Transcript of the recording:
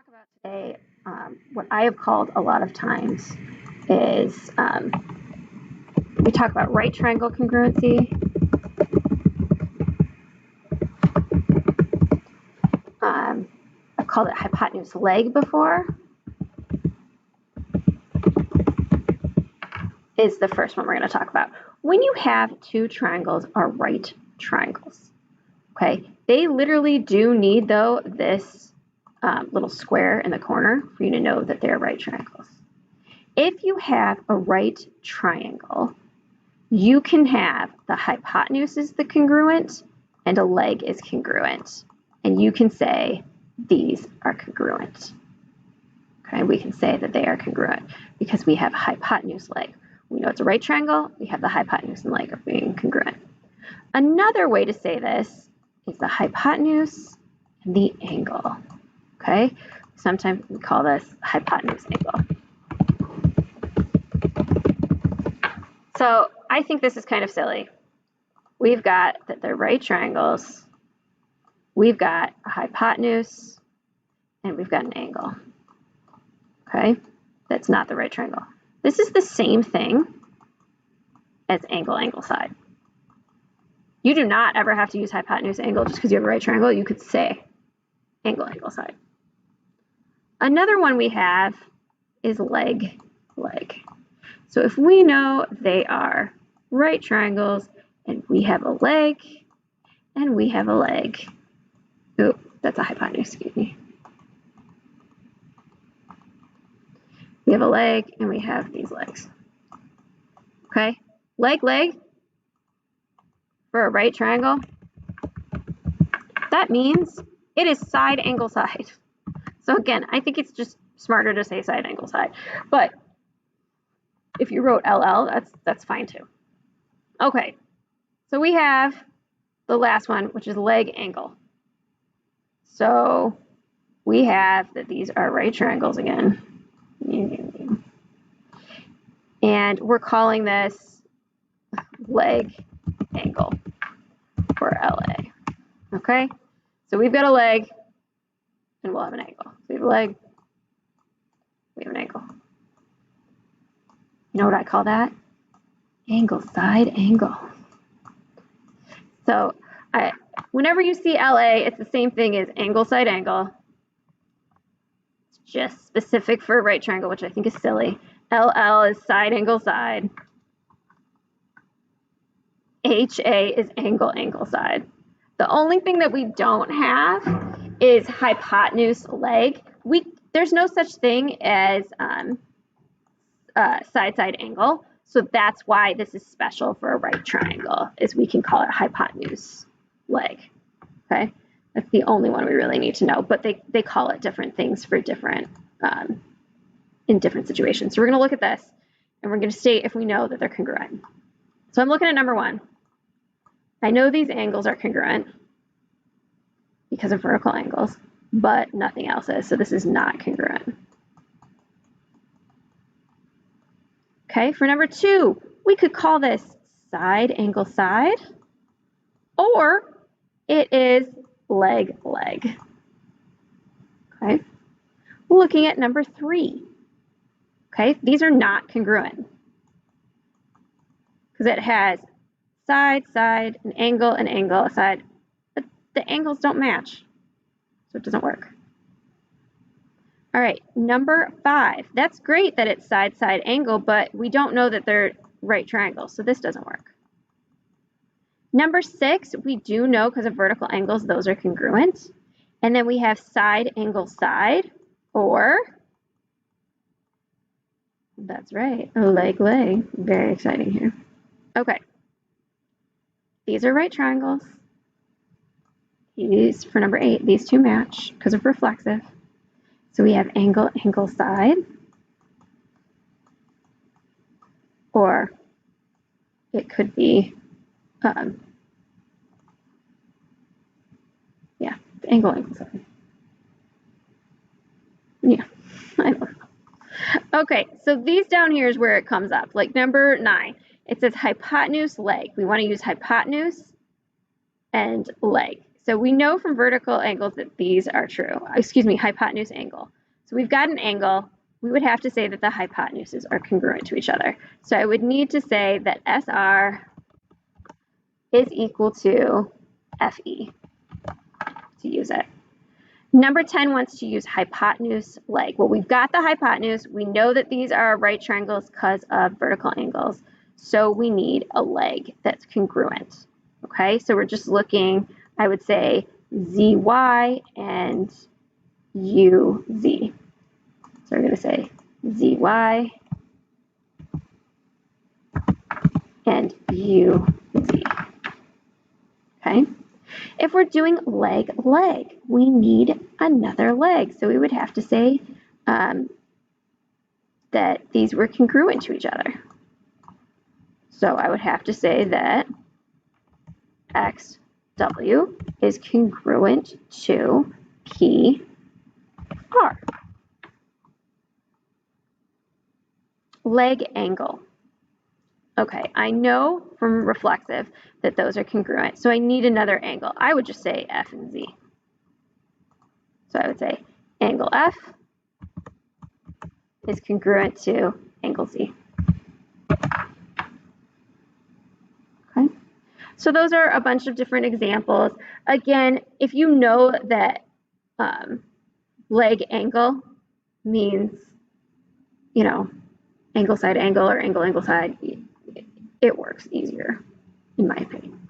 talk about today, what I have called a lot of times is we talk about right triangle congruency. I've called it hypotenuse leg before. Is the first one we're going to talk about. When you have two triangles are right triangles, okay? They literally do need, though, this little square in the corner for you to know that they're right triangles. If you have a right triangle, you can have the hypotenuse is the congruent and a leg is congruent. And you can say these are congruent. Okay, we can say that they are congruent because we have a hypotenuse leg. We know it's a right triangle, we have the hypotenuse and leg are being congruent. Another way to say this is the hypotenuse and the angle. Okay, sometimes we call this hypotenuse angle. So I think this is kind of silly. We've got that they're right triangles, we've got a hypotenuse, and we've got an angle. Okay, that's not the right triangle. This is the same thing as angle, angle, side. You do not ever have to use hypotenuse angle just because you have a right triangle. You could say angle, angle, side. Another one we have is leg, leg. So if we know they are right triangles and we have a leg and we have a leg. Oh, that's a hypotenuse, excuse me. We have a leg and we have these legs. Okay, leg, leg for a right triangle. That means it is side, angle, side. So again, I think it's just smarter to say side, angle, side. But if you wrote LL, that's fine too. Okay, so we have the last one, which is leg, angle. So we have that these are right triangles again. And we're calling this leg angle for LA. Okay, so we've got a leg and we'll have an angle. So we have a leg, we have an angle. You know what I call that? Angle, side, angle. So whenever you see LA, it's the same thing as angle, side, angle. It's just specific for a right triangle, which I think is silly. LL is side, angle, side. HA is angle, angle, side. The only thing that we don't have is hypotenuse leg. There's no such thing as side, side, angle. So that's why this is special for a right triangle, is we can call it hypotenuse leg. Okay, that's the only one we really need to know. But they call it different things for different in different situations. So we're going to look at this, and we're going to state if we know that they're congruent. So I'm looking at number one. I know these angles are congruent because of vertical angles, but nothing else is. So this is not congruent. Okay, for number two, we could call this side, angle, side, or it is leg, leg. Okay, looking at number three. Okay, these are not congruent because it has side, side, an angle, a side, but the angles don't match, so it doesn't work. All right, number five. That's great that it's side, side, angle, but we don't know that they're right triangles, so this doesn't work. Number six, we do know because of vertical angles, those are congruent. And then we have side, angle, side, or, that's right, leg, leg. Very exciting here. Okay. These are right triangles. These, for number eight, these two match because of reflexive. So we have angle, angle, side, or it could be, yeah, angle, angle, side. Yeah, I don't know. Okay, so these down here is where it comes up. Like number 9, it says hypotenuse leg. We want to use hypotenuse and leg. So we know from vertical angles that these are true. Excuse me, hypotenuse angle. So we've got an angle. We would have to say that the hypotenuses are congruent to each other. So I would need to say that SR is equal to FE to use it. Number 10 wants to use hypotenuse leg. Well, we've got the hypotenuse. We know that these are right triangles because of vertical angles. So we need a leg that's congruent. Okay, so we're just looking, I would say, ZY and UZ. So we're going to say ZY and UZ. Okay. If we're doing leg, we need another leg. So we would have to say that these were congruent to each other. So I would have to say that XW is congruent to PR. Leg angle. Okay, I know from reflexive that those are congruent, so I need another angle. I would just say F and Z. So I would say angle F is congruent to angle Z. Okay, so those are a bunch of different examples. Again, if you know that leg angle means, you know, angle side angle or angle side, it works easier, in my opinion.